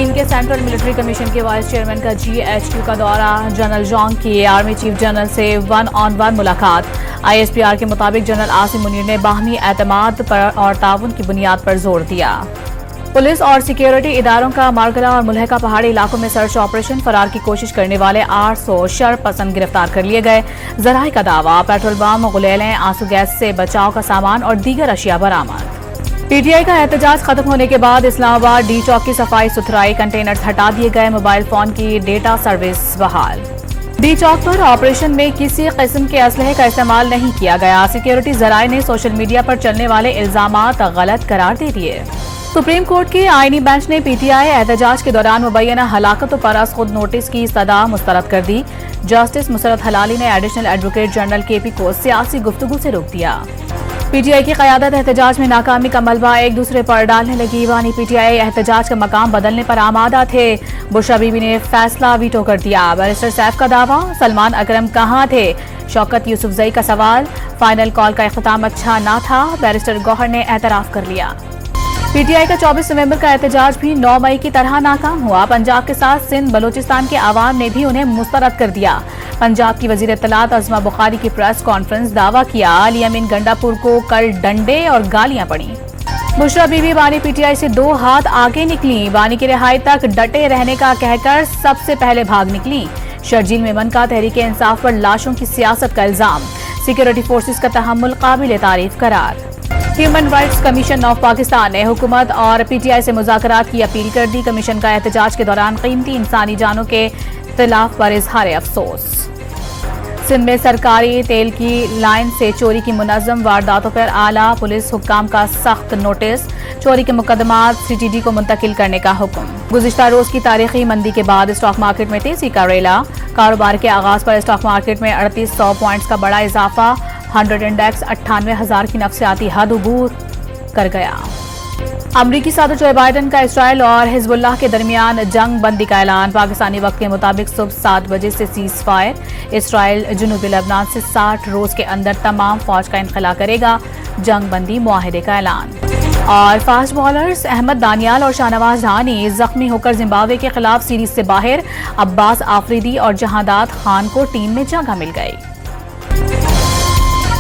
چین کے central military commission کے vice chairman کا GHQ کا دورہ، جنرل جانگ کی آرمی چیف جنرل سے 1-on-1 ملاقات۔ ISPR کے مطابق جنرل عاصم منیر نے باہمی اعتماد پر اور تعاون کی بنیاد پر زور دیا۔ پولیس اور سیکیورٹی اداروں کا مارگلا اور ملحقہ پہاڑی علاقوں میں سرچ آپریشن، فرار کی کوشش کرنے والے 800 شر پسند گرفتار کر لیے گئے۔ ذرائع کا دعویٰ، پیٹرول بم، غلیلیں، آنسو گیس سے بچاؤ کا سامان اور دیگر اشیاء برآمد۔ PTI کا احتجاج ختم ہونے کے بعد اسلام آباد ڈی چوک کی صفائی ستھرائی، کنٹینرز ہٹا دیے گئے، موبائل فون کی ڈیٹا سروس بحال۔ ڈی چوک پر آپریشن میں کسی قسم کے اسلحے کا استعمال نہیں کیا گیا۔ سیکیورٹی ذرائع نے سوشل میڈیا پر چلنے والے الزامات غلط قرار دے دیے۔ سپریم کورٹ کے آئینی بینچ نے PTI احتجاج کے دوران مبینہ ہلاکتوں پر از خود نوٹس کی استدعا مسترد کر دی۔ جسٹس مسرت حلالی نے ایڈیشنل ایڈوکیٹ جنرل KP کو سیاسی گفتگو سے روک دیا۔ PTI کی قیادت احتجاج میں ناکامی کا ملبہ ایک دوسرے پر ڈالنے لگی۔ بانی PTI احتجاج کا مقام بدلنے پر آمادہ تھے۔ بشرا بی بی نے فیصلہ ویٹو کر دیا۔ بیرسٹر سیف کا دعویٰ، سلمان اکرم کہاں تھے؟ شوکت یوسفزئی کا سوال، فائنل کال کا اختتام اچھا نہ تھا، بیرسٹر گوہر نے اعتراف کر لیا۔ PTI کا 24 نومبر کا احتجاج بھی 9 مئی کی طرح ناکام ہوا۔ پنجاب کے ساتھ سندھ بلوچستان کے عوام نے بھی انہیں مسترد کر دیا۔ پنجاب کی وزیر اطلاعات عظمیٰ بخاری کی پریس کانفرنس، دعویٰ کیا الیمین گنڈا پور کو کل ڈنڈے اور گالیاں پڑیں۔ بشرا بی بی بانی PTI سے 2 ہاتھ آگے نکلیں، بانی کی رہائی تک ڈٹے رہنے کا کہہ کر سب سے پہلے بھاگ نکلیں۔ شرجیل میں من کا تحریک انصاف پر لاشوں کی سیاست کا الزام، سیکیورٹی فورسز کا تحمل قابل تعریف قرار۔ Human rights commission of Pakistan نے حکومت اور PTI سے مذاکرات کی اپیل کر دی۔ کمیشن کا احتجاج کے دوران قیمتی انسانی جانوں کے اختلاف پر اظہار افسوس۔ سندھ میں سرکاری تیل کی لائن سے چوری کی منظم وارداتوں پر اعلیٰ پولیس حکام کا سخت نوٹس، چوری کے مقدمات CTD کو منتقل کرنے کا حکم۔ گزشتہ روز کی تاریخی مندی کے بعد اسٹاک مارکیٹ میں تیزی کا ریلا، کاروبار کے آغاز پر اسٹاک مارکیٹ میں 3800 پوائنٹس کا بڑا اضافہ، 100 انڈیکس 98,000 کی نفسیاتی حد عبور کر گیا۔ امریکی صدر جو بائیڈن کا اسرائیل اور حزب اللہ کے درمیان جنگ بندی کا اعلان، پاکستانی وقت کے مطابق صبح 7 بجے سے سیز فائر۔ اسرائیل جنوبی لبنان سے 60 روز کے اندر تمام فوج کا انخلا کرے گا، جنگ بندی معاہدے کا اعلان۔ اور فاسٹ بالرز احمد دانیال اور شاہنواز دھانی زخمی ہو کر زمبابوے کے خلاف سیریز سے باہر، عباس آفریدی اور جہانداد خان کو ٹیم میں جگہ مل گئی۔